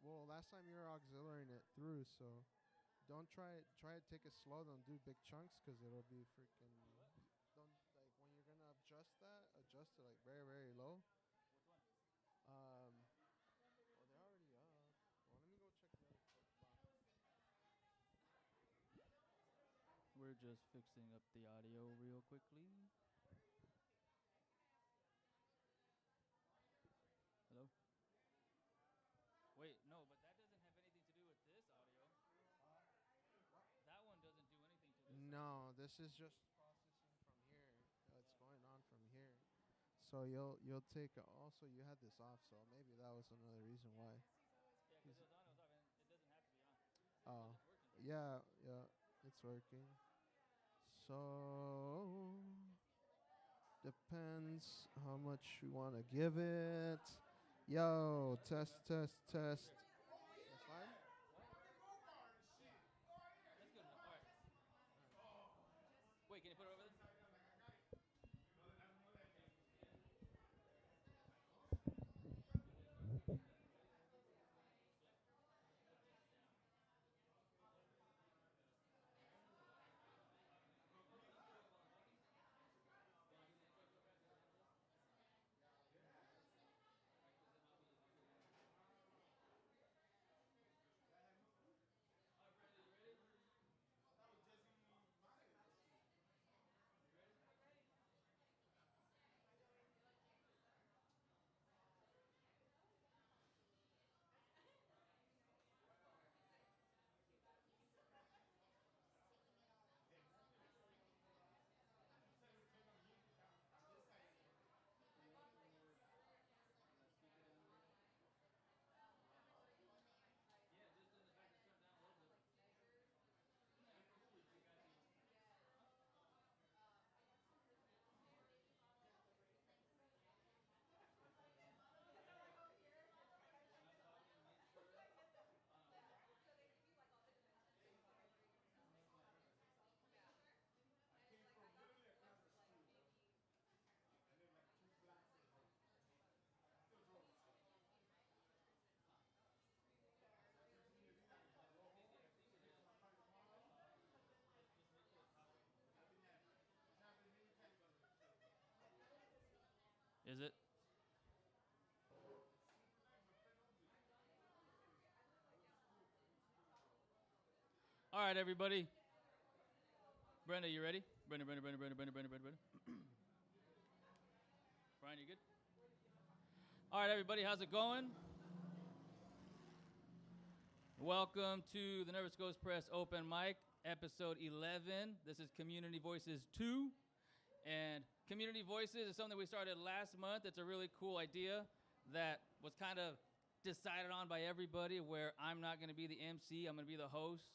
well, last time you were auxiliarying it through, so don't try it. Try to take it slow. Don't do big chunks because it'll be freaking. Don't like when you're gonna adjust that. Adjust it like very very low. Which one? Well, they're already up. Well, let me go check the other box. We're just fixing up the audio real quickly. Hello? Wait, no, but that doesn't have anything to do with this audio. That one doesn't do anything to this. No, this is just processing from here. It's going on from here. So you'll take also you had this off, so maybe that was another reason why. Yeah, because it was on, and it doesn't have to be on. Oh, It's working. yeah, it's working. So depends how much you want to give it. Yo, test. That's fine. That's good enough. All right. Wait, can you put it over there? Is it? All right, everybody. Brenda, you ready? Brenda. Brian, you good? All right, everybody, how's it going? Welcome to the Nervous Ghost Press Open Mic, episode 11. This is Community Voices 2. And Community Voices is something we started last month. It's a really cool idea that was kind of decided on by everybody, where I'm not going to be the MC, I'm going to be the host.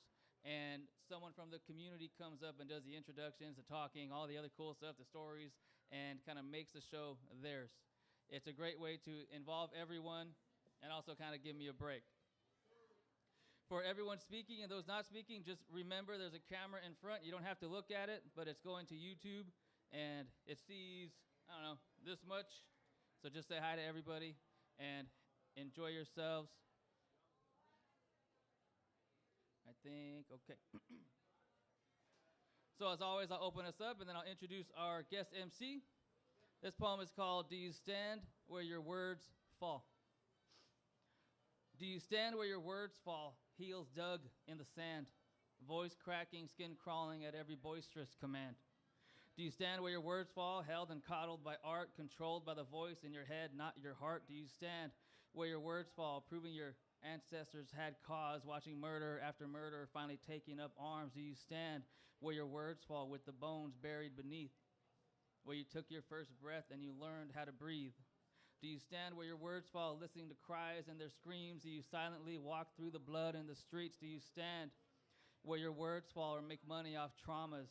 And someone from the community comes up and does the introductions, the talking, all the other cool stuff, the stories, and kind of makes the show theirs. It's a great way to involve everyone and also kind of give me a break. For everyone speaking and those not speaking, just remember there's a camera in front. You don't have to look at it, but it's going to YouTube, and it sees, I don't know, this much. So just say hi to everybody and enjoy yourselves. I think, okay. So as always, I'll open us up, and then I'll introduce our guest MC. This poem is called Do You Stand Where Your Words Fall? Do you stand where your words fall, heels dug in the sand, voice cracking, skin crawling at every boisterous command? Do you stand where your words fall, held and coddled by art, controlled by the voice in your head, not your heart? Do you stand where your words fall, proving your ancestors had cause, watching murder after murder, finally taking up arms? Do you stand where your words fall, with the bones buried beneath, where you took your first breath and you learned how to breathe? Do you stand where your words fall, listening to cries and their screams? Do you silently walk through the blood in the streets? Do you stand where your words fall, or make money off traumas,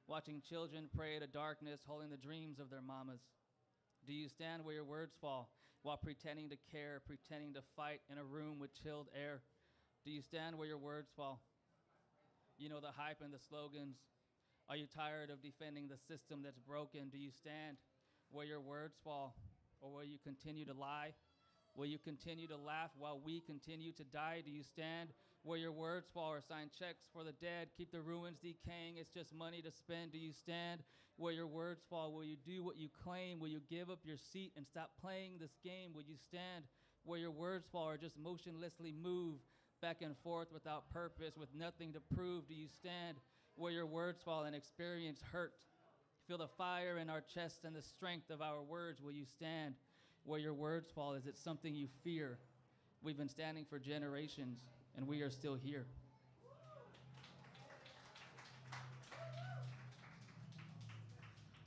watching children pray to darkness, holding the dreams of their mamas? Do you stand where your words fall, while pretending to care, pretending to fight in a room with chilled air? Do you stand where your words fall? You know, the hype and the slogans. Are you tired of defending the system that's broken? Do you stand where your words fall, or will you continue to lie Will you continue to laugh while we continue to die? Do you stand where your words fall or sign checks for the dead? Keep the ruins decaying. It's just money to spend. Do you stand where your words fall? Will you do what you claim? Will you give up your seat and stop playing this game? Will you stand where your words fall or just motionlessly move back and forth without purpose, with nothing to prove? Do you stand where your words fall and experience hurt? Feel the fire in our chest and the strength of our words. Will you stand where your words fall? Is it something you fear? We've been standing for generations, and we are still here.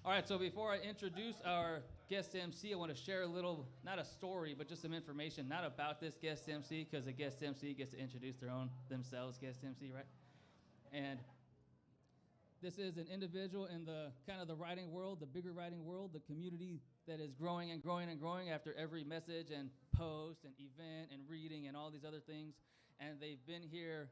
All right, so before I introduce our guest MC, I want to share a little, not a story, but just some information, not about this guest MC, because the guest MC gets to introduce themselves, guest MC, right? And this is an individual in the kind of the writing world, the bigger writing world, the community that is growing and growing and growing after every message and post and event and reading and all these other things. And they've been here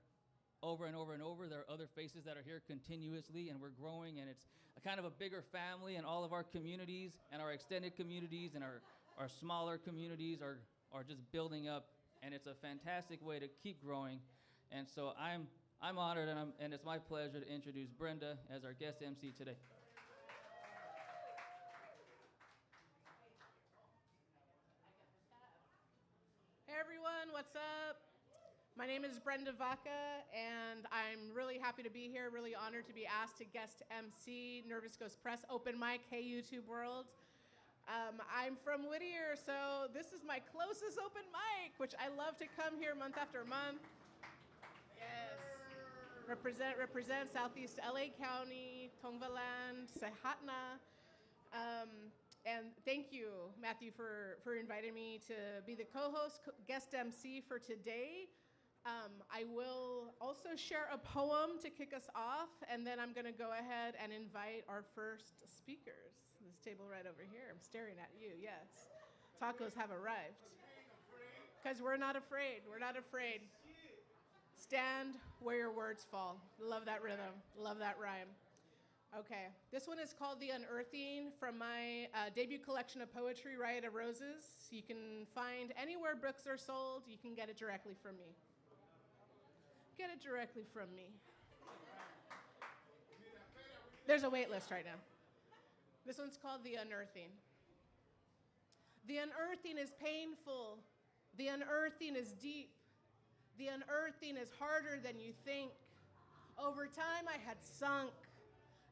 over and over and over. There are other faces that are here continuously, and we're growing, and it's a kind of a bigger family, and all of our communities and our extended communities and our smaller communities are just building up, and it's a fantastic way to keep growing. And so I'm honored, and it's my pleasure to introduce Brenda as our guest MC today. Hey everyone, what's up? My name is Brenda Vaca, and I'm really happy to be here, really honored to be asked to guest MC Nervous Ghost Press Open Mic, Hey YouTube World. I'm from Whittier, so this is my closest open mic, which I love to come here month after month. Yes. Represent Southeast LA County, Tongvaland, Sehatna. And thank you, Matthew, for inviting me to be the co-host, guest MC for today. I will also share a poem to kick us off, and then I'm going to go ahead and invite our first speakers. This table right over here. I'm staring at you, yes. Tacos have arrived. Because we're not afraid. We're not afraid. Stand where your words fall. Love that rhythm. Love that rhyme. Okay, this one is called The Unearthing from my debut collection of poetry, Riot of Roses. You can find anywhere books are sold. You can get it directly from me. Get it directly from me. There's a wait list right now. This one's called The Unearthing. The unearthing is painful. The unearthing is deep. The unearthing is harder than you think. Over time, I had sunk.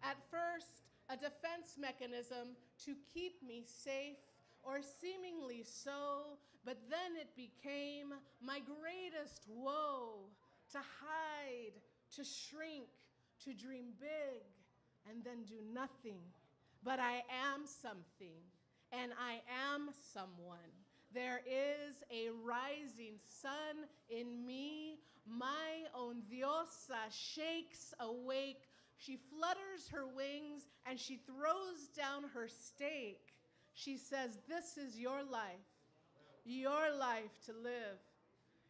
At first, a defense mechanism to keep me safe, or seemingly so, but then it became my greatest woe, to hide, to shrink, to dream big, and then do nothing. But I am something, and I am someone. There is a rising sun in me. My own diosa shakes awake. She flutters her wings, and she throws down her stake. She says, this is your life to live.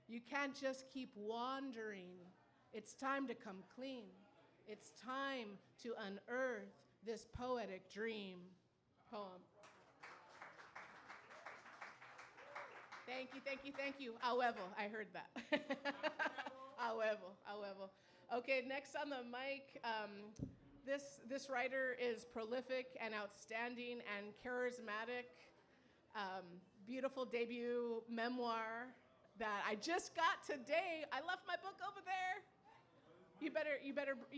You can't just keep wandering. It's time to come clean. It's time to unearth this poetic dream. Poem. Thank you, thank you, thank you. However, I heard that. However. Okay, next on the mic, this writer is prolific and outstanding and charismatic. Beautiful debut memoir that I just got today. I left my book over there. You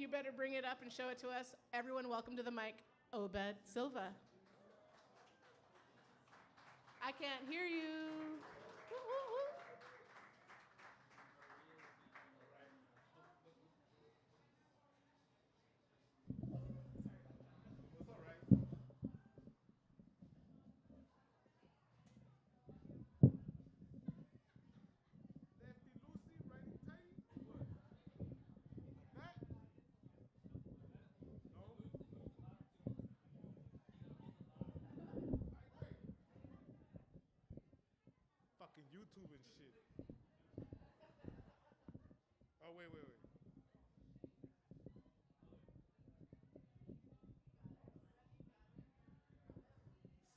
better bring it up and show it to us. Everyone, welcome to the mic, Obed Silva. I can't hear you. Fucking YouTube and shit. Oh, wait.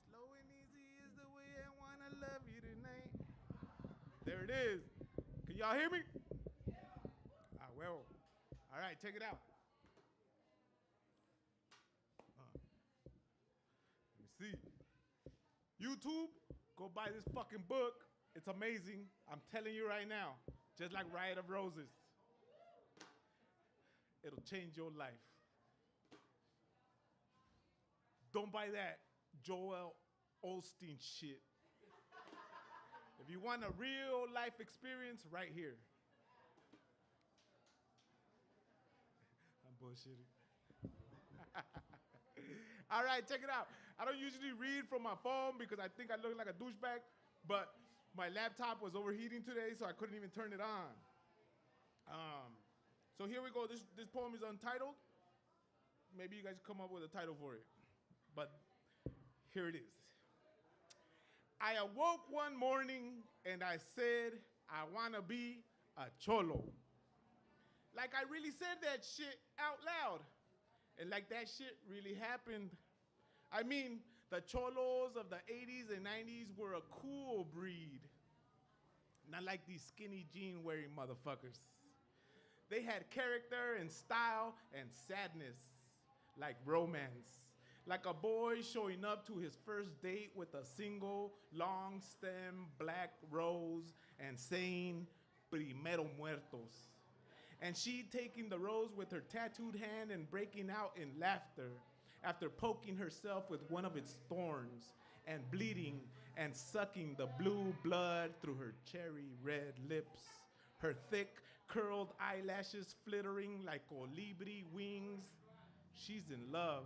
Slow and easy is the way I wanna love you tonight. There it is. Can y'all hear me? Ah, well. All right, check it out. Let me see. YouTube, go buy this fucking book. It's amazing. I'm telling you right now. Just like Riot of Roses. It'll change your life. Don't buy that Joel Osteen shit. If you want a real life experience, right here. I'm bullshitting. All right, check it out. I don't usually read from my phone because I think I look like a douchebag, but my laptop was overheating today, so I couldn't even turn it on. So here we go. This poem is untitled. Maybe you guys come up with a title for it. But here it is. I awoke one morning and I said, I want to be a cholo. Like I really said that shit out loud. And like that shit really happened. I mean, the cholos of the 80s and 90s were a cool breed. Not like these skinny jean wearing motherfuckers. They had character and style and sadness, like romance. Like a boy showing up to his first date with a single long stem black rose and saying, Primero muertos. And she taking the rose with her tattooed hand and breaking out in laughter after poking herself with one of its thorns and bleeding and sucking the blue blood through her cherry red lips, her thick curled eyelashes flittering like colibri wings. She's in love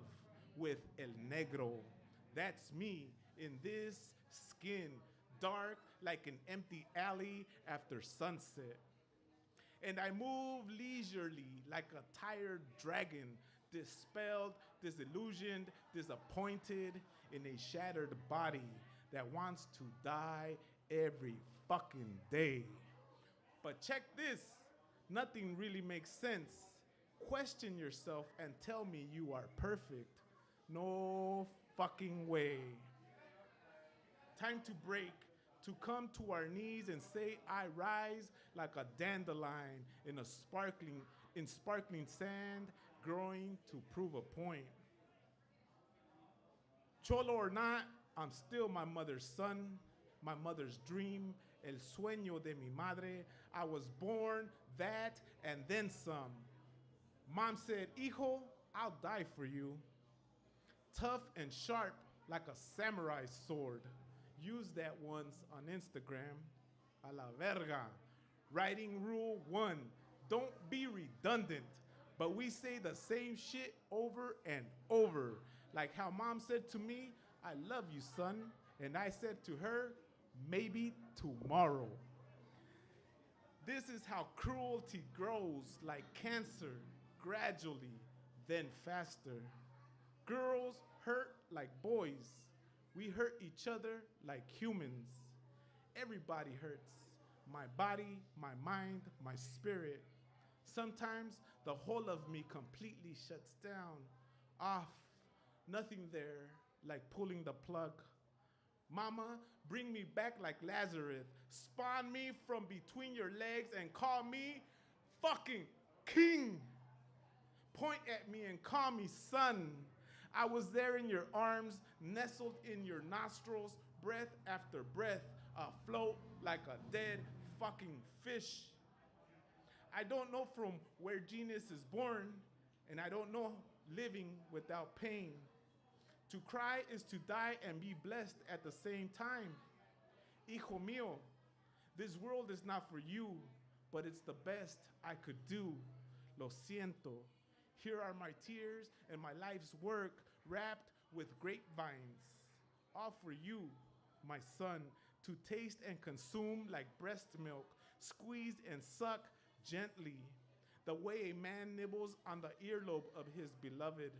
with El Negro. That's me in this skin, dark like an empty alley after sunset. And I move leisurely like a tired dragon, dispelled, disillusioned, disappointed in a shattered body that wants to die every fucking day. But check this, nothing really makes sense. Question yourself and tell me you are perfect. No fucking way. Time to break, to come to our knees and say, I rise like a dandelion in sparkling sand, growing to prove a point. Cholo or not, I'm still my mother's son, my mother's dream, el sueño de mi madre. I was born that and then some. Mom said, hijo, I'll die for you. Tough and sharp like a samurai sword. Use that once on Instagram. A la verga. Writing rule 1, don't be redundant, but we say the same shit over and over. Like how mom said to me, I love you, son. And I said to her, maybe tomorrow. This is how cruelty grows like cancer, gradually, then faster. Girls hurt like boys. We hurt each other like humans. Everybody hurts. My body, my mind, my spirit. Sometimes the whole of me completely shuts down, off, nothing there, like pulling the plug. Mama, bring me back like Lazarus. Spawn me from between your legs and call me fucking king. Point at me and call me son. I was there in your arms, nestled in your nostrils, breath after breath, afloat like a dead fucking fish. I don't know from where genius is born, and I don't know living without pain. To cry is to die and be blessed at the same time. Hijo mío, this world is not for you, but it's the best I could do. Lo siento. Here are my tears and my life's work wrapped with grapevines. All for you, my son, to taste and consume like breast milk, squeeze and suck gently, the way a man nibbles on the earlobe of his beloved.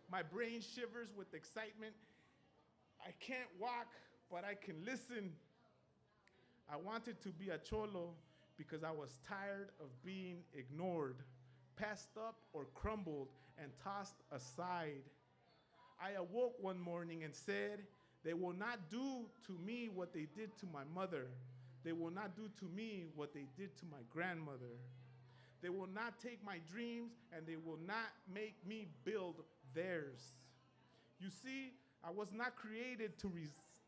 My brain shivers with excitement. I can't walk, but I can listen. I wanted to be a cholo because I was tired of being ignored, passed up or crumbled and tossed aside. I awoke one morning and said, they will not do to me what they did to my mother. They will not do to me what they did to my grandmother. They will not take my dreams, and they will not make me build theirs. You see, I was not created to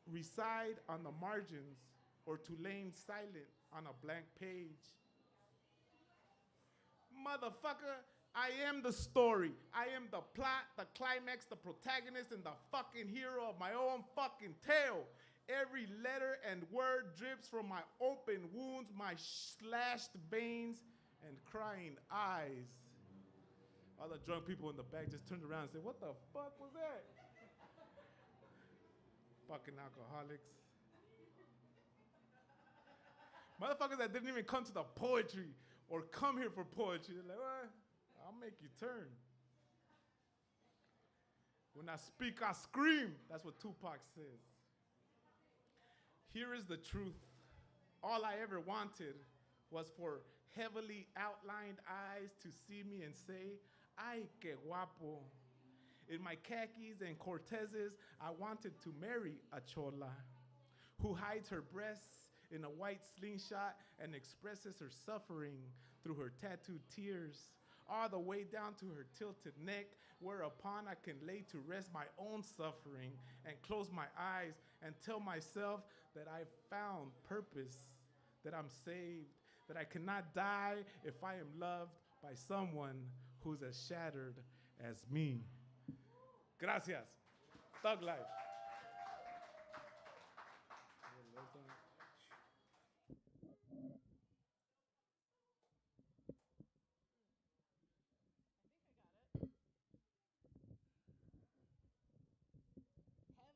reside on the margins or to lay silent on a blank page. Motherfucker, I am the story. I am the plot, the climax, the protagonist, and the fucking hero of my own fucking tale. Every letter and word drips from my open wounds, my slashed veins, and crying eyes. All the drunk people in the back just turned around and said, "What the fuck was that?" Fucking alcoholics. Motherfuckers that didn't even come to the poetry or come here for poetry. They're like, "What? I'll make you turn." When I speak, I scream. That's what Tupac says. Here is the truth. All I ever wanted was for heavily outlined eyes to see me and say, "Ay, que guapo." In my khakis and Cortezes, I wanted to marry a chola who hides her breasts in a white slingshot and expresses her suffering through her tattooed tears, all the way down to her tilted neck, whereupon I can lay to rest my own suffering and close my eyes and tell myself that I've found purpose, that I'm saved, that I cannot die if I am loved by someone who's as shattered as me. Gracias. Thug life.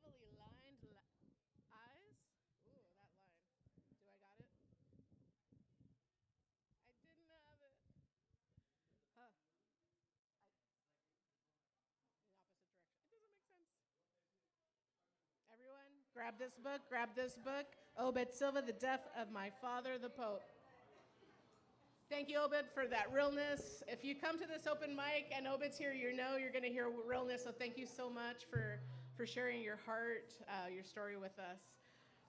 Heavily lined eyes. Ooh, that line. Do I got it? I didn't have it. Huh. In the opposite direction. It doesn't make sense. Everyone, grab this book. Grab this book. Obed Silva, The Death of My Father, the Pope. Thank you, Obed, for that realness. If you come to this open mic and Obed's here, you know you're going to hear realness. So thank you so much for sharing your heart, your story with us.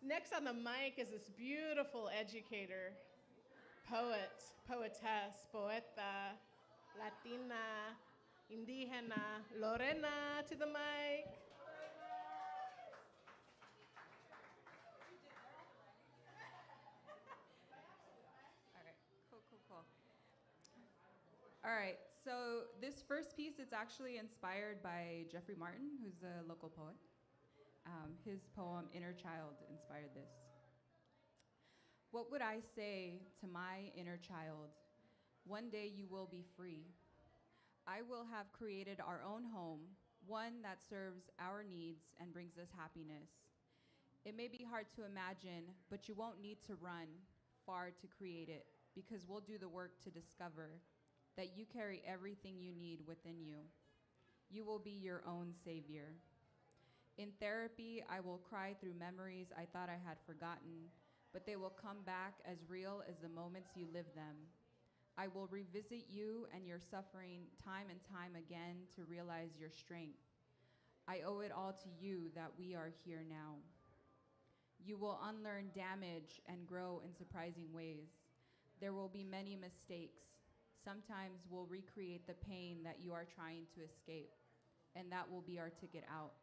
Next on the mic is this beautiful educator, poet, poetess, poeta, Latina, indígena, Lorena, to the mic. All right, cool. All right, so this first piece, it's actually inspired by Jeffrey Martin, who's a local poet. His poem, Inner Child, inspired this. What would I say to my inner child? One day you will be free. I will have created our own home, one that serves our needs and brings us happiness. It may be hard to imagine, but you won't need to run far to create it, because we'll do the work to discover that you carry everything you need within you. You will be your own savior. In therapy, I will cry through memories I thought I had forgotten, but they will come back as real as the moments you live them. I will revisit you and your suffering time and time again to realize your strength. I owe it all to you that we are here now. You will unlearn damage and grow in surprising ways. There will be many mistakes. Sometimes we'll recreate the pain that you are trying to escape, and that will be our ticket out.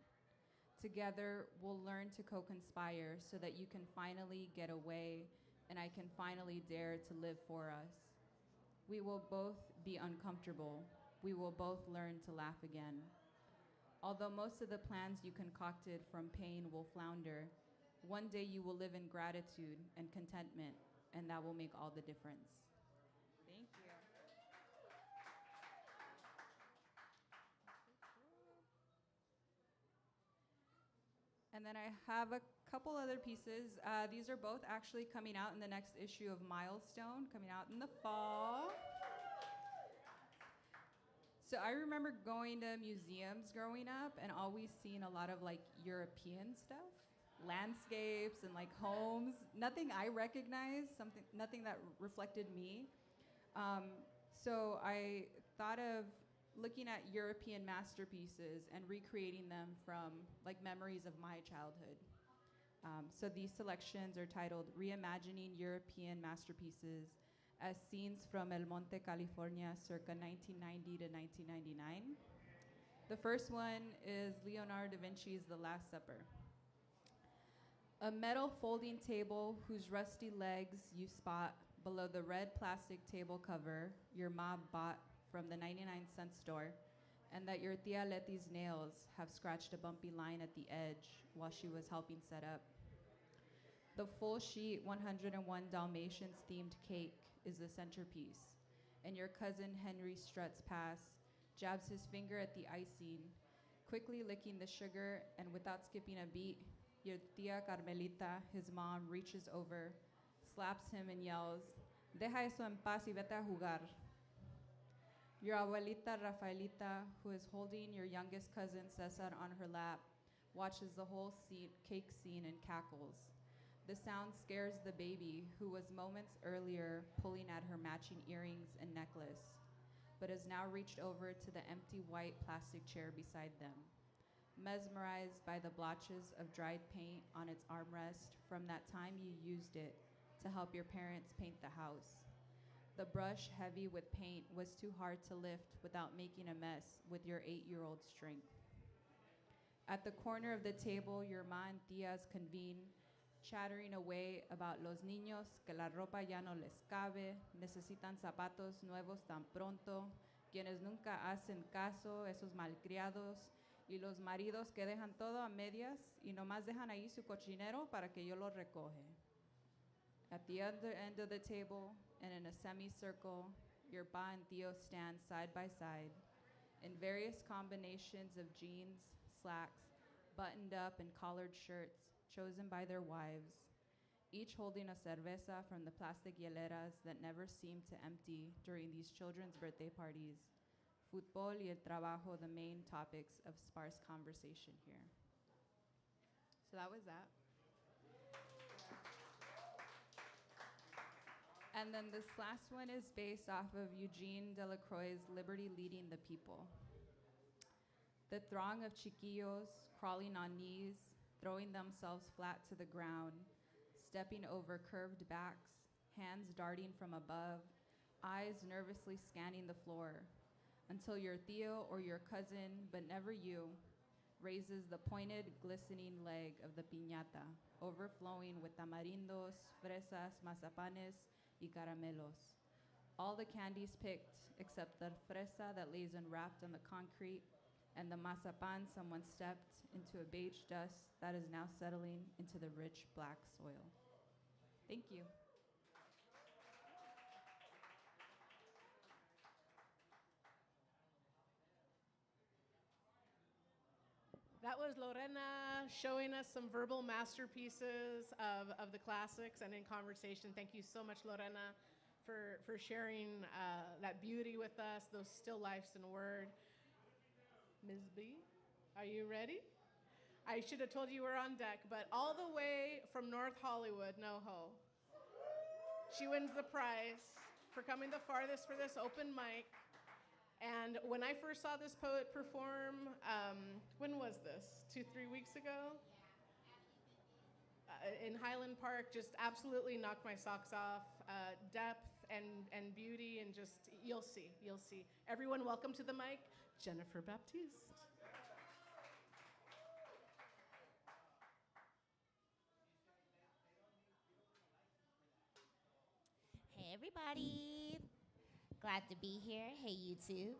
Together, we'll learn to co-conspire so that you can finally get away and I can finally dare to live for us. We will both be uncomfortable. We will both learn to laugh again. Although most of the plans you concocted from pain will flounder, one day you will live in gratitude and contentment, and that will make all the difference. Thank you. And then I have a couple other pieces. These are both actually coming out in the next issue of Milestone, coming out in the fall. So I remember going to museums growing up and always seeing a lot of like European stuff, landscapes and like homes. Nothing I recognized, nothing that reflected me. So I thought of looking at European masterpieces and recreating them from like memories of my childhood. So these selections are titled Reimagining European Masterpieces as Scenes from El Monte, California, circa 1990 to 1999. The first one is Leonardo da Vinci's The Last Supper. A metal folding table whose rusty legs you spot below the red plastic table cover your mom bought from the 99-cent store, and that your tia Letty's nails have scratched a bumpy line at the edge while she was helping set up. The full sheet 101 Dalmatians themed cake is the centerpiece, and your cousin Henry struts past, jabs his finger at the icing, quickly licking the sugar, and without skipping a beat, your tia Carmelita, his mom, reaches over, slaps him and yells, "Deja eso en paz y vete a jugar." Your abuelita Rafaelita, who is holding your youngest cousin Cesar on her lap, watches the whole cake scene and cackles. The sound scares the baby, who was moments earlier pulling at her matching earrings and necklace, but has now reached over to the empty white plastic chair beside them, mesmerized by the blotches of dried paint on its armrest from that time you used it to help your parents paint the house. The brush, heavy with paint, was too hard to lift without making a mess with your 8-year-old strength. At the corner of the table, your ma and tias convene, chattering away about los niños que la ropa ya no les cabe, necesitan zapatos nuevos tan pronto, quienes nunca hacen caso, esos malcriados, y los maridos que dejan todo a medias y nomás dejan ahí su cochinero para que yo lo recoge. At the other end of the table, and in a semicircle, your pa and tío stand side by side, in various combinations of jeans, slacks, buttoned up and collared shirts chosen by their wives, each holding a cerveza from the plastic hieleras that never seem to empty during these children's birthday parties. Fútbol y el trabajo, the main topics of sparse conversation here. So that was that. And then this last one is based off of Eugene Delacroix's Liberty Leading the People. The throng of chiquillos crawling on knees, throwing themselves flat to the ground, stepping over curved backs, hands darting from above, eyes nervously scanning the floor, until your tío or your cousin, but never you, raises the pointed, glistening leg of the piñata, overflowing with tamarindos, fresas, mazapanes, y caramelos. All the candies picked except the fresa that lays unwrapped on the concrete, and the mazapan someone stepped into a beige dust that is now settling into the rich black soil. Thank you. That was Lorena showing us some verbal masterpieces of the classics and in conversation. Thank you so much, Lorena, for sharing that beauty with us, those still lifes in word. Ms. B, are you ready? I should have told you we're on deck, but all the way from North Hollywood, NoHo. She wins the prize for coming the farthest for this open mic. And when I first saw this poet perform, when was this? 2-3 weeks ago? In Highland Park, just absolutely knocked my socks off. Depth and beauty, and just, you'll see. Everyone, welcome to the mic, Jennifer Baptiste. Hey, everybody. Glad to be here. Hey, you too.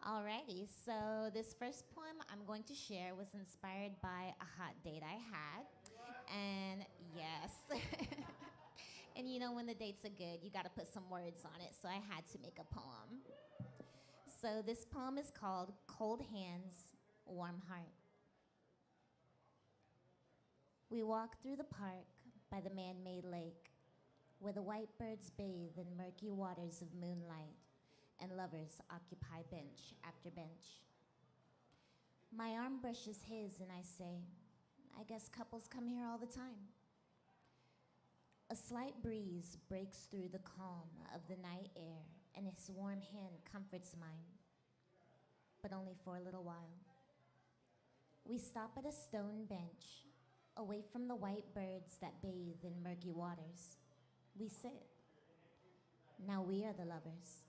Alrighty, so this first poem I'm going to share was inspired by a hot date I had. And yes, and you know when the dates are good, you gotta put some words on it, so I had to make a poem. So this poem is called Cold Hands, Warm Heart. We walk through the park by the man-made lake, where the white birds bathe in murky waters of moonlight and lovers occupy bench after bench. My arm brushes his and I say, I guess couples come here all the time. A slight breeze breaks through the calm of the night air and his warm hand comforts mine, but only for a little while. We stop at a stone bench Away from the white birds that bathe in murky waters, we sit. Now we are the lovers.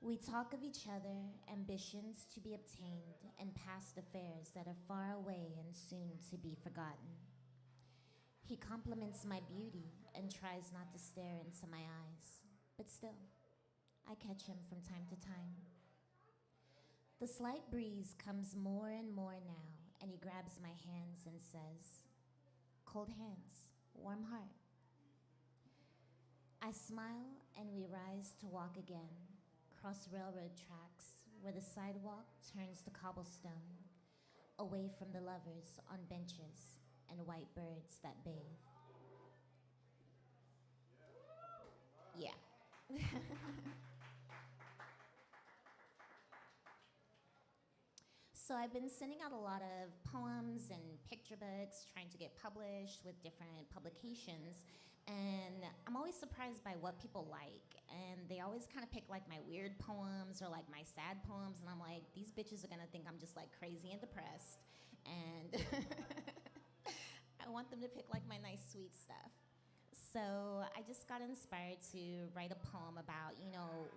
We talk of each other, ambitions to be obtained, and past affairs that are far away and soon to be forgotten. He compliments my beauty and tries not to stare into my eyes, but still, I catch him from time to time. The slight breeze comes more and more now, and he grabs my hands and says, "Cold hands, warm heart." I smile and we rise to walk again, cross railroad tracks where the sidewalk turns to cobblestone, away from the lovers on benches and white birds that bathe. Yeah. So I've been sending out a lot of poems and picture books, trying to get published with different publications. And I'm always surprised by what people like. And they always kind of pick like my weird poems or like my sad poems. And I'm like, these bitches are gonna think I'm just like crazy and depressed. And I want them to pick like my nice sweet stuff. So I just got inspired to write a poem about,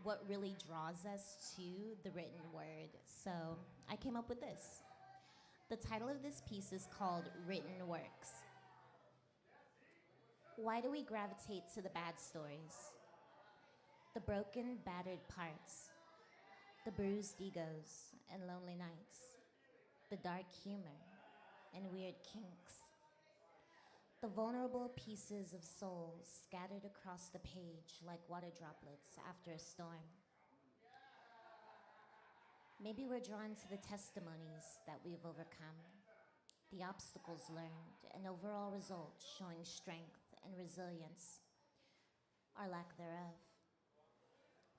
what really draws us to the written word. So I came up with this. The title of this piece is called Written Works. Why do we gravitate to the bad stories? The broken, battered parts, the bruised egos and lonely nights, the dark humor and weird kinks, the vulnerable pieces of souls scattered across the page like water droplets after a storm. Maybe we're drawn to the testimonies that we've overcome, the obstacles learned, and overall results showing strength and resilience, or lack thereof.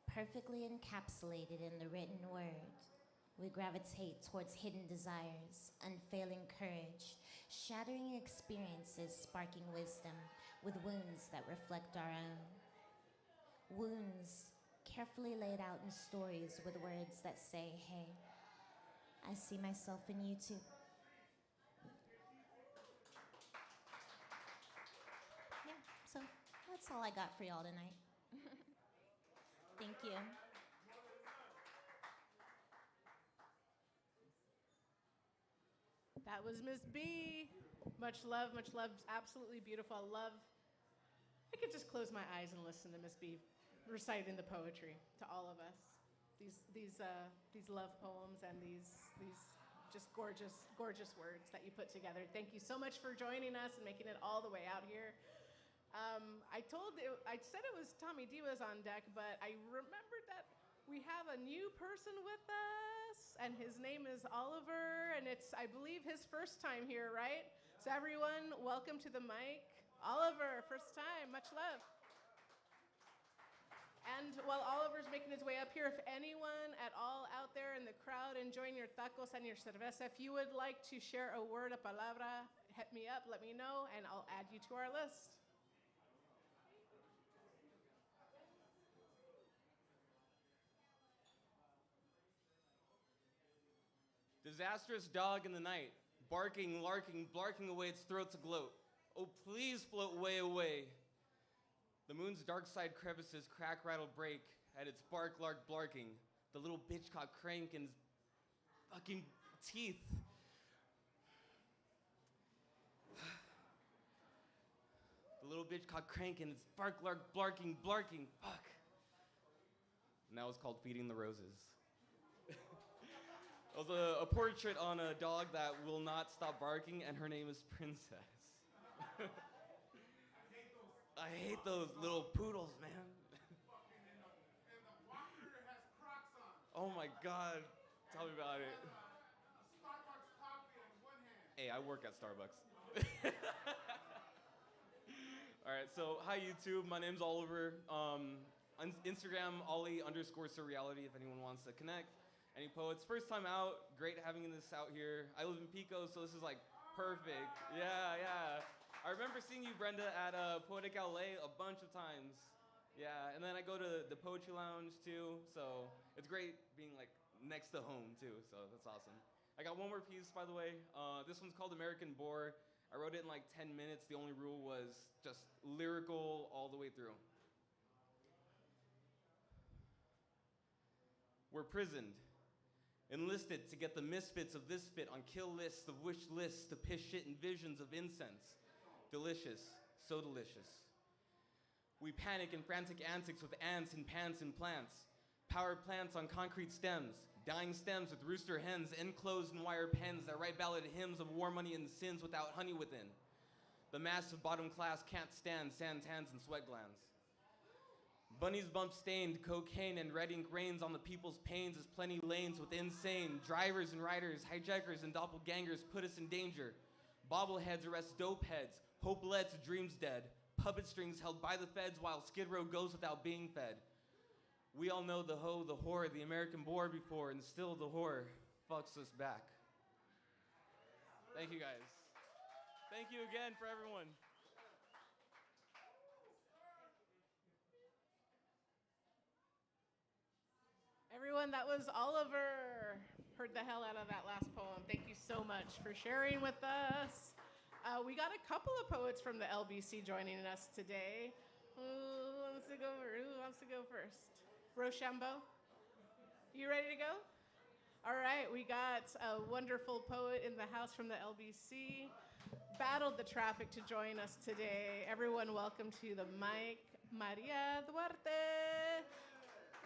Perfectly encapsulated in the written word, we gravitate towards hidden desires, unfailing courage, shattering experiences, sparking wisdom, with wounds that reflect our own. Wounds carefully laid out in stories with words that say, "Hey, I see myself in you too." Yeah, so that's all I got for y'all tonight. Thank you. That was Miss B. Much love, much love. Absolutely beautiful. I could just close my eyes and listen to Miss B reciting the poetry to all of us. These love poems and these just gorgeous, gorgeous words that you put together. Thank you so much for joining us and making it all the way out here. I said it was Tommy D was on deck, but I remembered that we have a new person with us, and his name is Oliver, and it's, I believe, his first time here, right? So everyone, welcome to the mic. Oliver, first time, much love. And while Oliver's making his way up here, if anyone at all out there in the crowd enjoying your tacos and your cerveza, if you would like to share a word, a palabra, hit me up, let me know, and I'll add you to our list. Disastrous dog in the night, barking, larking, blarking away its throat to gloat. Oh, please float way away. The moon's dark side crevices crack, rattle, break at its bark, lark, blarking. The little bitch caught crank in his fucking teeth. The little bitch caught crank in its bark, lark, blarking, blarking. Fuck. And that was called Feeding the Roses. It was a portrait on a dog that will not stop barking, and her name is Princess. I hate those little poodles, man. And the walker has Crocs on. Oh my God, tell me about it. Starbucks coffee in one hand. Hey, I work at Starbucks. All right, so hi YouTube, my name's Oliver. On Instagram, Ollie_surreality if anyone wants to connect. Any poets? First time out, great having this out here. I live in Pico, so this is like perfect. Yeah. I remember seeing you, Brenda, at Poetic LA a bunch of times. Yeah, and then I go to the Poetry Lounge too, so it's great being like next to home too, so that's awesome. I got one more piece, by the way. This one's called American Bore. I wrote it in like 10 minutes. The only rule was just lyrical all the way through. We're prisoned, enlisted to get the misfits of this fit on kill lists of wish lists to piss shit and visions of incense. Delicious, so delicious. We panic in frantic antics with ants and pants and plants. Power plants on concrete stems. Dying stems with rooster hens, enclosed in wire pens that write ballad hymns of war money and sins without honey within. The mass of bottom class can't stand sand tans and sweat glands. Bunnies bump stained, cocaine and red ink rains on the people's pains as plenty lanes with insane drivers and riders, hijackers and doppelgangers put us in danger. Bobbleheads arrest dope heads, hope led to dreams dead, puppet strings held by the feds while Skid Row goes without being fed. We all know the hoe, the whore, the American bore before, and still the whore fucks us back. Thank you guys. Thank you again for everyone. Everyone, that was Oliver. Heard the hell out of that last poem. Thank you so much for sharing with us. We got a couple of poets from the LBC joining us today. Who wants to go first? Rochambeau, you ready to go? All right, we got a wonderful poet in the house from the LBC. Battled the traffic to join us today. Everyone, welcome to the mic, Maria Duarte,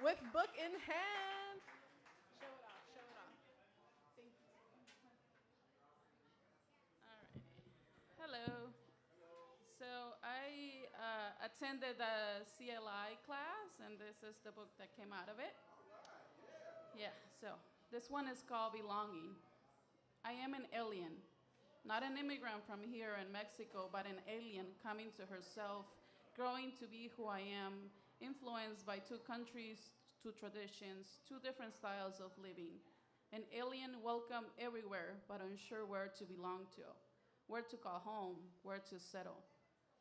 with book in hand. Show it off, show it off. Thank you. All right. Hello. So I attended the CLI class, and this is the book that came out of it. Yeah, so this one is called Belonging. I am an alien, not an immigrant from here in Mexico, but an alien coming to herself, growing to be who I am, influenced by two countries, two traditions, two different styles of living. An alien welcome everywhere, but unsure where to belong to, where to call home, where to settle.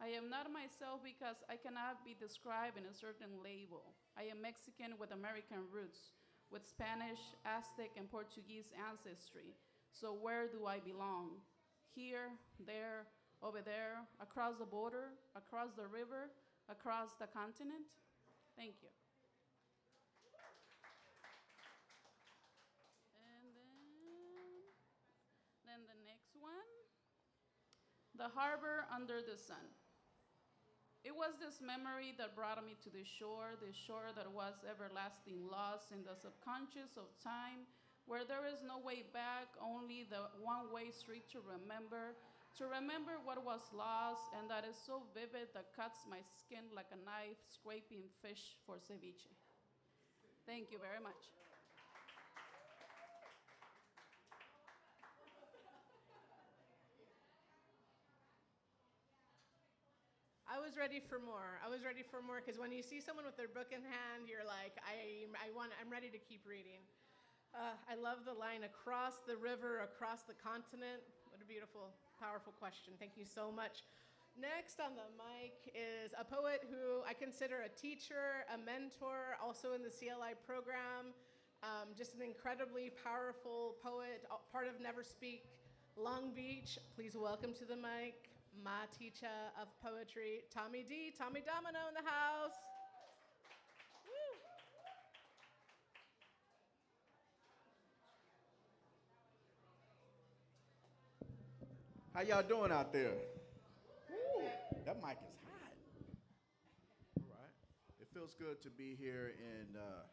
I am not myself because I cannot be described in a certain label. I am Mexican with American roots, with Spanish, Aztec, and Portuguese ancestry. So where do I belong? Here, there, over there, across the border, across the river, across the continent? Thank you. And then the next one, The Harbor Under the Sun. It was this memory that brought me to the shore that was everlasting lost in the subconscious of time, where there is no way back, only the one-way street to remember what was lost, and that is so vivid that cuts my skin like a knife scraping fish for ceviche. Thank you very much. I was ready for more. I was ready for more because when you see someone with their book in hand, you're like, I'm ready to keep reading. I love the line, across the river, across the continent. What a beautiful, powerful question. Thank you so much. Next on the mic is a poet who I consider a teacher, a mentor, also in the CLI program. Just an incredibly powerful poet, part of Never Speak Long Beach. Please welcome to the mic my teacher of poetry, Tommy D. Tommy Domino in the house. Woo. How y'all doing out there? Woo, that mic is hot. All right. It feels good to be here in the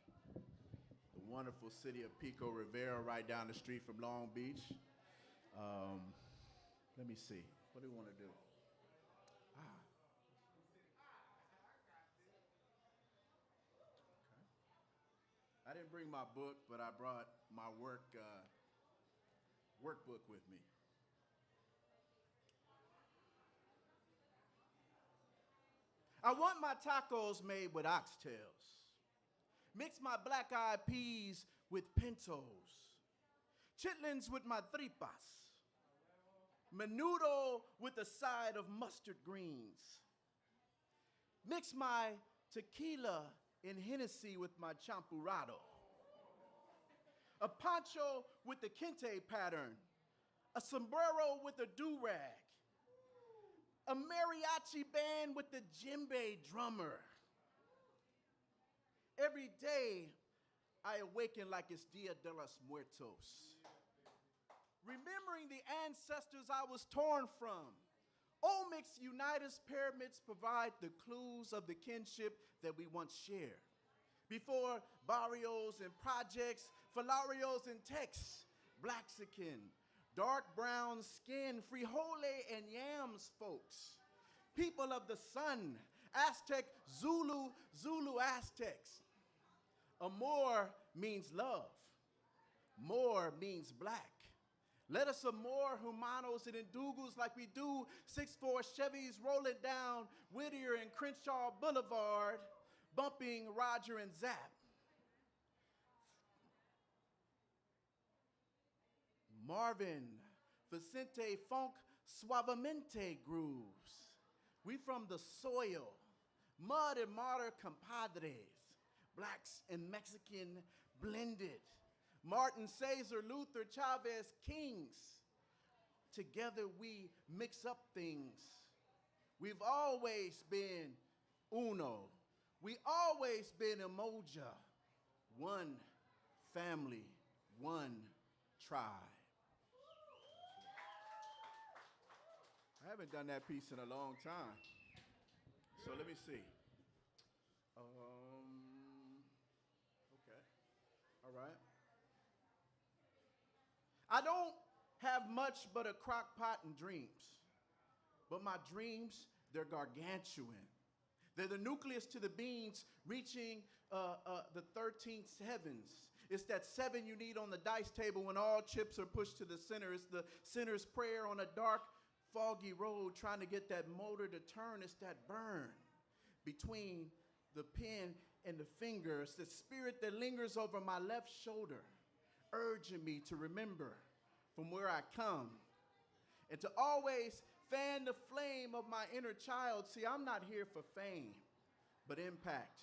wonderful city of Pico Rivera, right down the street from Long Beach. Let me see. What do we want to do? Okay. I didn't bring my book, but I brought my workbook with me. I want my tacos made with oxtails. Mix my black-eyed peas with pintos. Chitlins with my tripas. Menudo with a side of mustard greens. Mix my tequila in Hennessy with my champurrado. A pint poncho with the kente pattern, a sombrero with a do-rag, a mariachi band with the djembe drummer. Every day, I awaken like it's Dia de los Muertos, remembering the ancestors I was torn from. Olmecs unite us, pyramids provide the clues of the kinship that we once shared. Before barrios and projects, filarios and texts, Blaxican, dark brown skin, frijole and yams folks. People of the sun, Aztec, Zulu, Zulu Aztecs. Amor means love. More means black. Let us amor humanos and indugus like we do 6'4" Chevys rolling down Whittier and Crenshaw Boulevard, bumping Roger and Zapp. Marvin, Vicente Funk, Suavemente grooves. We from the soil, mud and martyr compadres, blacks and Mexican blended. Martin, Caesar, Luther, Chavez, kings. Together we mix up things. We've always been uno. We always been emoja. One family, one tribe. I haven't done that piece in a long time. So let me see. Okay. All right. I don't have much but a crock pot and dreams. But my dreams, they're gargantuan. They're the nucleus to the beans reaching the 13th heavens. It's that 7 you need on the dice table when all chips are pushed to the center. It's the sinner's prayer on a dark, foggy road trying to get that motor to turn. It's that burn between the pen and the finger. It's the spirit that lingers over my left shoulder, urging me to remember from where I come and to always fan the flame of my inner child. See, I'm not here for fame, but impact.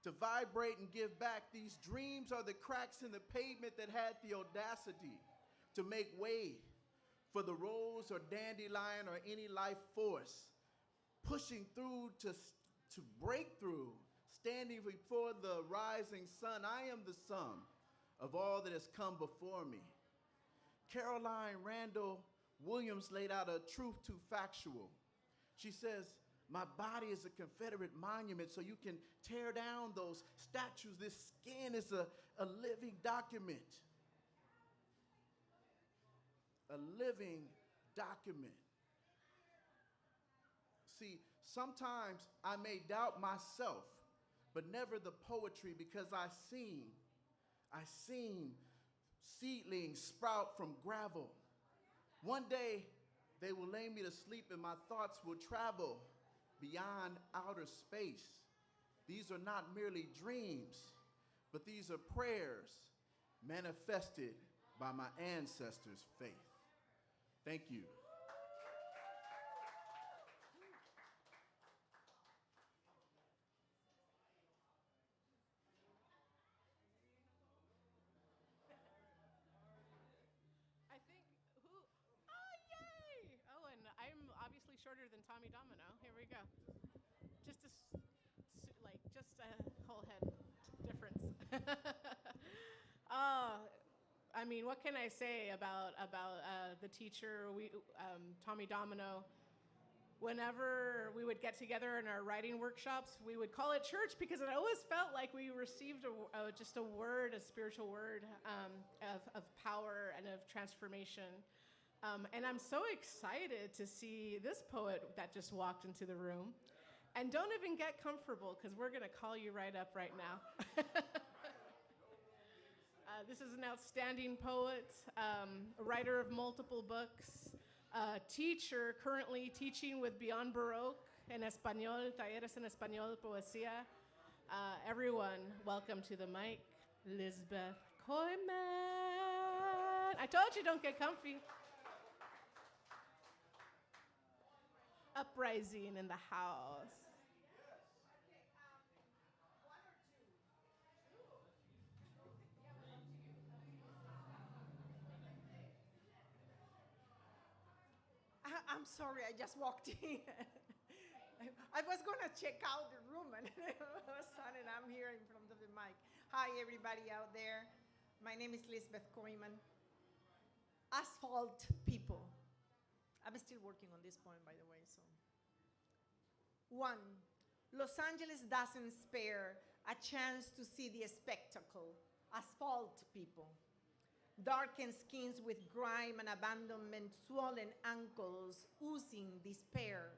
To vibrate and give back. These dreams are the cracks in the pavement that had the audacity to make way for the rose or dandelion or any life force, pushing through to break through, standing before the rising sun. I am the sum of all that has come before me. Caroline Randall Williams laid out a truth too factual. She says, my body is a Confederate monument, so you can tear down those statues. This skin is a living document. A living document. See, sometimes I may doubt myself, but never the poetry, because I seen seedlings sprout from gravel. One day, they will lay me to sleep and my thoughts will travel beyond outer space. These are not merely dreams, but these are prayers manifested by my ancestors' faith. Thank you. I think who? Oh, yay! Oh, and I'm obviously shorter than Tommy Domino. Here we go. Just a whole head difference. I mean, what can I say about the teacher? Tommy Domino. Whenever we would get together in our writing workshops, we would call it church because it always felt like we received just a word, a spiritual word of power and of transformation. And I'm so excited to see this poet that just walked into the room. And don't even get comfortable because we're going to call you right up right now. This is an outstanding poet, a writer of multiple books, teacher currently teaching with Beyond Baroque en Español, talleres en Español, poesía. Everyone, welcome to the mic, Lisbeth Koyman. I told you, don't get comfy. Uprising in the house. I'm sorry, I just walked in. I was gonna check out the room, and all of a sudden I'm here in front of the mic. Hi, everybody out there. My name is Lisbeth Koyman. Asphalt people. I'm still working on this poem, by the way. So, 1. Los Angeles doesn't spare a chance to see the spectacle. Asphalt people. Darkened skins with grime and abandonment, swollen ankles, oozing despair.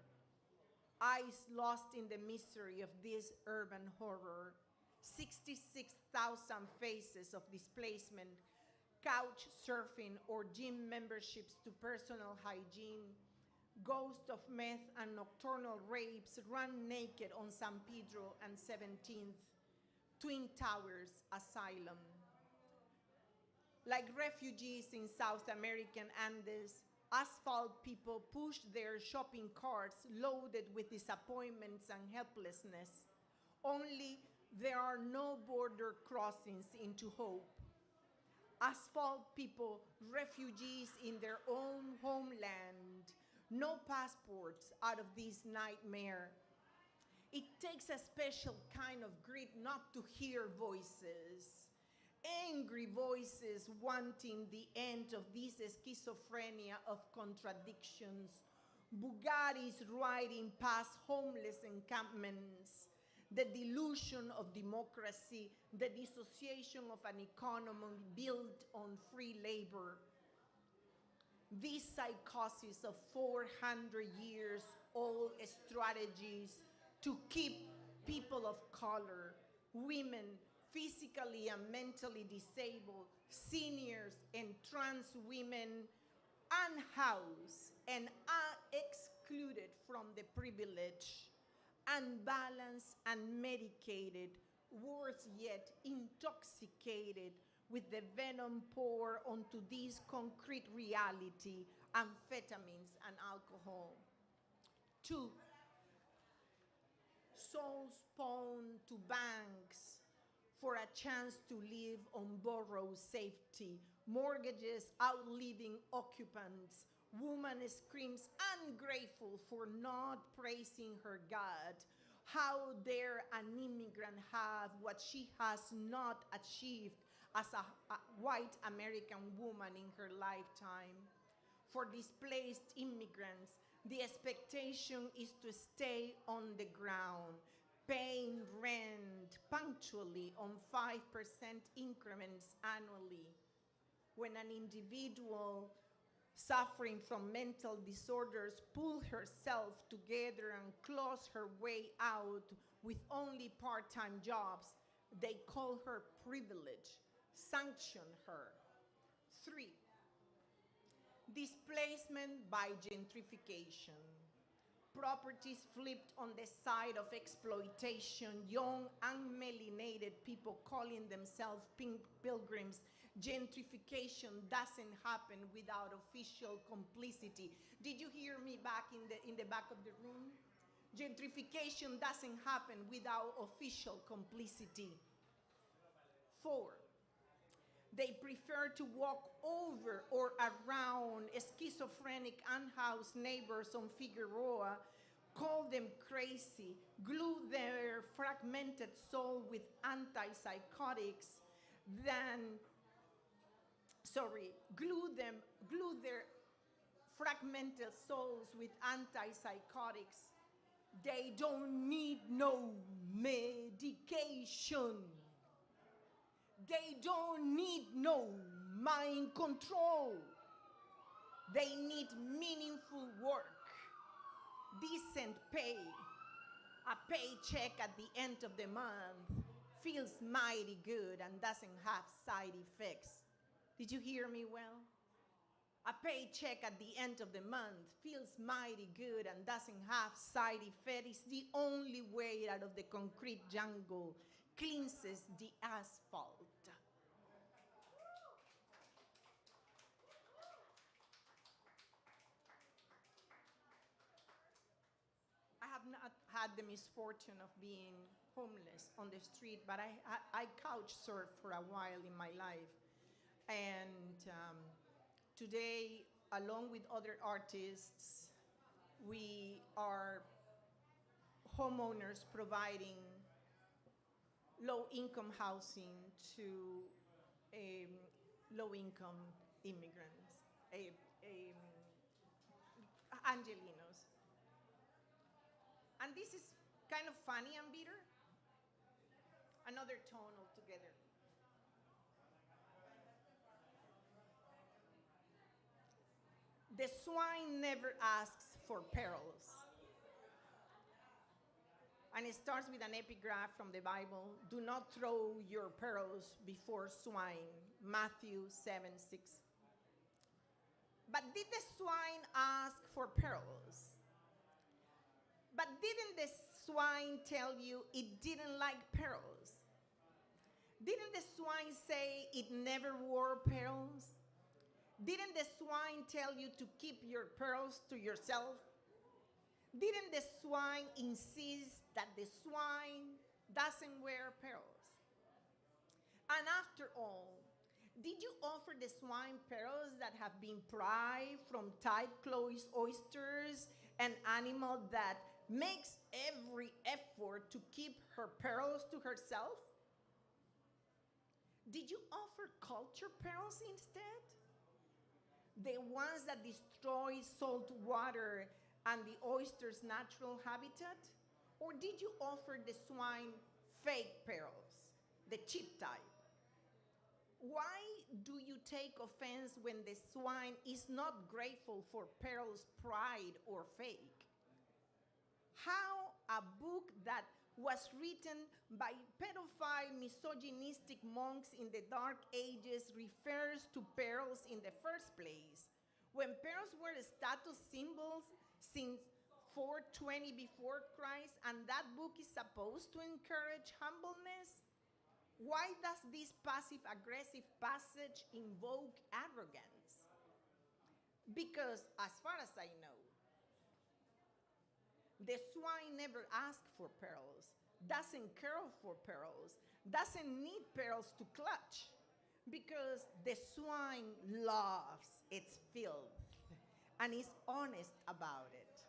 Eyes lost in the misery of this urban horror. 66,000 faces of displacement, couch surfing or gym memberships to personal hygiene. Ghost of meth and nocturnal rapes run naked on San Pedro and 17th. Twin Towers Asylum. Like refugees in South American Andes, asphalt people push their shopping carts loaded with disappointments and helplessness. Only there are no border crossings into hope. Asphalt people, refugees in their own homeland, no passports out of this nightmare. It takes a special kind of grit not to hear voices. Angry voices wanting the end of this schizophrenia of contradictions. Bugattis riding past homeless encampments. The delusion of democracy, the dissociation of an economy built on free labor. This psychosis of 400 years old strategies to keep people of color, women, physically and mentally disabled, seniors and trans women unhoused and excluded from the privilege, unbalanced and medicated, worse yet, intoxicated with the venom poured onto this concrete reality, amphetamines and alcohol. 2. Souls pawned to banks for a chance to live on borrowed safety, mortgages outliving occupants. Woman screams ungrateful for not praising her God. How dare an immigrant have what she has not achieved as a white American woman in her lifetime? For displaced immigrants, the expectation is to stay on the ground, paying rent punctually on 5% increments annually. When an individual suffering from mental disorders pulls herself together and claws her way out with only part-time jobs, they call her privilege, sanction her. 3. Displacement by gentrification. Properties flipped on the side of exploitation, young, unmelanated people calling themselves pink pilgrims. Gentrification doesn't happen without official complicity. Did you hear me back in the back of the room? Gentrification doesn't happen without official complicity. 4. They prefer to walk over or around schizophrenic unhoused neighbors on Figueroa, call them crazy, glue their fragmented soul with antipsychotics, glue their fragmented souls with antipsychotics. They don't need no medication. They don't need no mind control. They need meaningful work, decent pay. A paycheck at the end of the month feels mighty good and doesn't have side effects. Did you hear me well? A paycheck at the end of the month feels mighty good and doesn't have side effects. It's the only way out of the concrete jungle, cleanses the asphalt. I have not had the misfortune of being homeless on the street, but I couch surfed for a while in my life. And today, along with other artists, We are homeowners providing low-income housing to low-income immigrants, Angelinos. And this is kind of funny and bitter. Another tone altogether. The swine never asks for pearls. And it starts with an epigraph from the Bible. Do not throw your pearls before swine. Matthew 7:6. But did the swine ask for pearls? But didn't the swine tell you it didn't like pearls? Didn't the swine say it never wore pearls? Didn't the swine tell you to keep your pearls to yourself? Didn't the swine insist that the swine doesn't wear pearls? And after all, did you offer the swine pearls that have been pried from tight-closed oysters, an animal that makes every effort to keep her pearls to herself? Did you offer culture pearls instead? The ones that destroy salt water and the oyster's natural habitat? Or did you offer the swine fake pearls, the cheap type? Why do you take offense when the swine is not grateful for pearls pried or fake? How a book that was written by pedophile, misogynistic monks in the Dark Ages refers to pearls in the first place, when pearls were status symbols since 420 before Christ, and that book is supposed to encourage humbleness? Why does this passive-aggressive passage invoke arrogance? Because, as far as I know, the swine never asked for pearls, doesn't care for pearls, doesn't need pearls to clutch, because the swine loves its filth and is honest about it.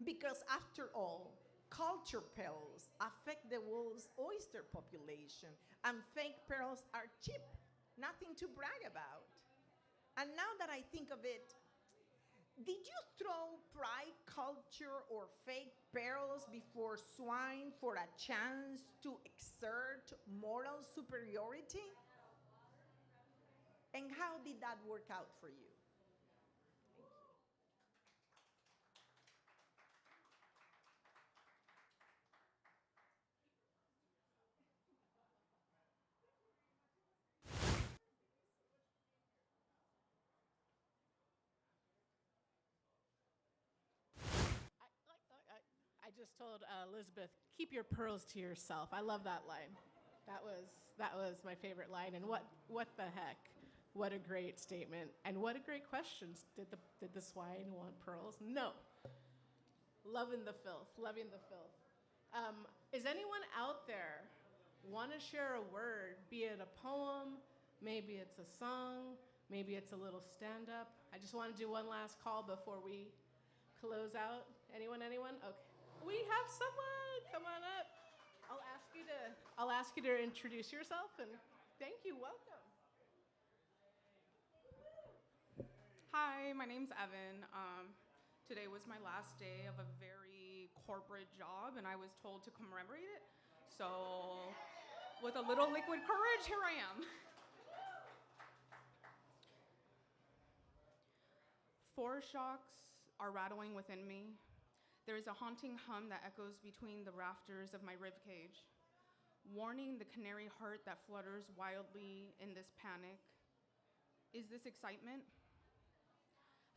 Because after all, culture pearls affect the world's oyster population, and fake pearls are cheap, nothing to brag about. And now that I think of it, did you throw pride culture or fake pearls before swine for a chance to exert moral superiority? And how did that work out for you? I just told Elizabeth, keep your pearls to yourself. I love that line. That was my favorite line. And what the heck? What a great statement. And what a great question. Did the swine want pearls? No. Loving the filth. Loving the filth. Is anyone out there want to share a word, be it a poem, maybe it's a song, maybe it's a little stand-up? I just want to do one last call before we close out. Anyone? Okay. We have someone. Come on up. I'll ask you to introduce yourself, and thank you. Welcome. Hi, my name's Evan. Today was my last day of a very corporate job, and I was told to commemorate it. So, with a little liquid courage, here I am. Foreshocks are rattling within me. There is a haunting hum that echoes between the rafters of my ribcage, warning the canary heart that flutters wildly in this panic. Is this excitement?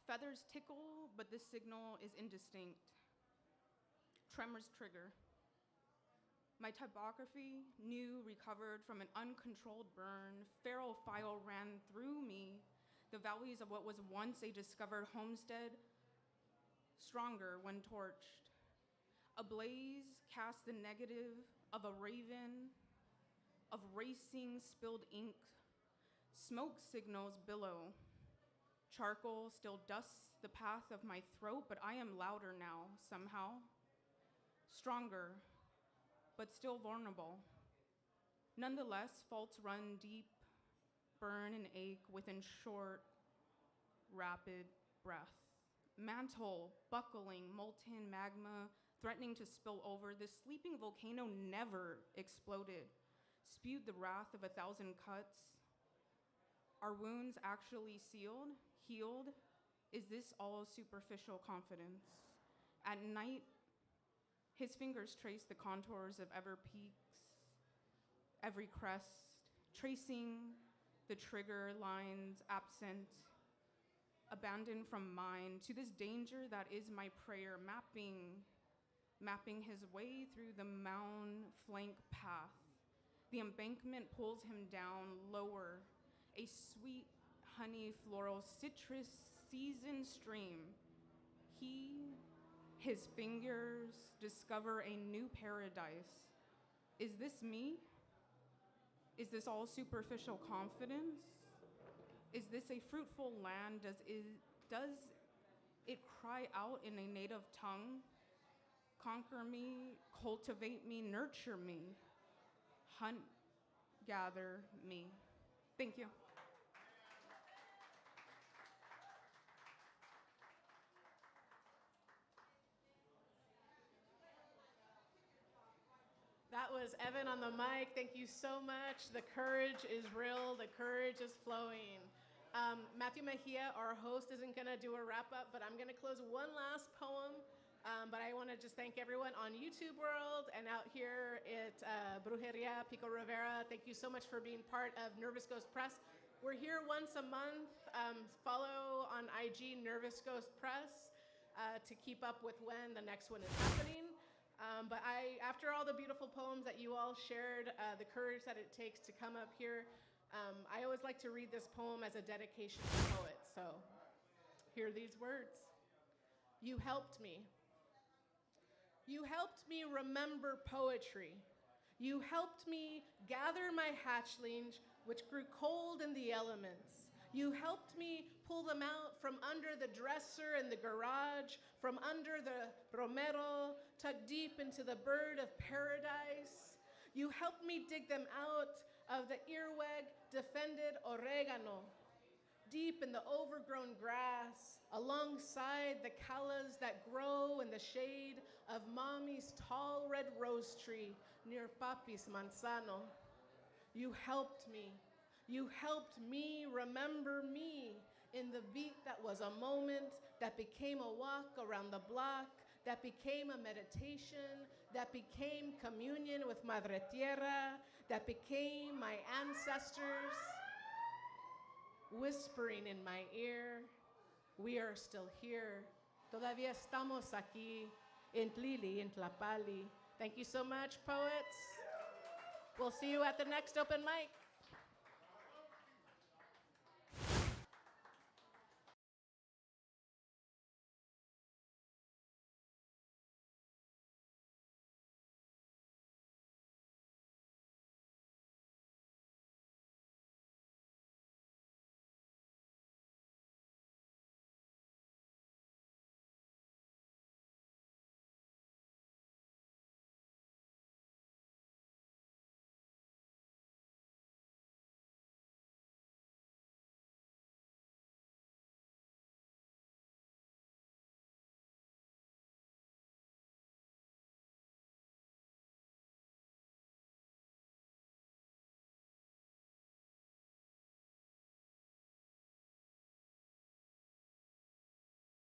Feathers tickle, but this signal is indistinct. Tremors trigger. My typography, new, recovered from an uncontrolled burn, feral file ran through me, the valleys of what was once a discovered homestead, stronger when torched. A blaze cast the negative of a raven, of racing spilled ink. Smoke signals billow, charcoal still dusts the path of my throat, but I am louder now, somehow. Stronger, but still vulnerable. Nonetheless, faults run deep, burn and ache within short, rapid breath. Mantle, buckling, molten magma, threatening to spill over. This sleeping volcano never exploded, spewed the wrath of 1,000 cuts. Are wounds actually sealed, healed? Is this all superficial confidence? At night, his fingers trace the contours of every peaks, every crest, tracing the trigger lines absent, abandoned from mine, to this danger that is my prayer, mapping his way through the mound flank path. The embankment pulls him down lower, a sweet honey floral citrus seasoned stream. His fingers discover a new paradise. Is this me? Is this all superficial confidence? Is this a fruitful land? Does it cry out in a native tongue? Conquer me, cultivate me, nurture me, hunt, gather me. Thank you. That was Evan on the mic. Thank you so much. The courage is real. The courage is flowing. Matthew Mejia, our host, isn't going to do a wrap-up, but I'm going to close one last poem. But I want to just thank everyone on YouTube World and out here at Brewjeria Pico Rivera. Thank you so much for being part of Nervous Ghost Press. We're here once a month. Follow on IG Nervous Ghost Press to keep up with when the next one is happening. But after all the beautiful poems that you all shared, the courage that it takes to come up here, I always like to read this poem as a dedication to poets. So hear these words. You helped me. You helped me remember poetry. You helped me gather my hatchlings, which grew cold in the elements. You helped me pull them out from under the dresser in the garage, from under the romero, tucked deep into the bird of paradise. You helped me dig them out of the earwig defended oregano, deep in the overgrown grass, alongside the callas that grow in the shade of mommy's tall red rose tree near papi's manzano. You helped me. You helped me remember me in the beat that was a moment, that became a walk around the block, that became a meditation, that became communion with Madre Tierra, that became my ancestors whispering in my ear, we are still here. Todavía estamos aquí, in Tlili, in Tlapali. Thank you so much, poets. We'll see you at the next open mic.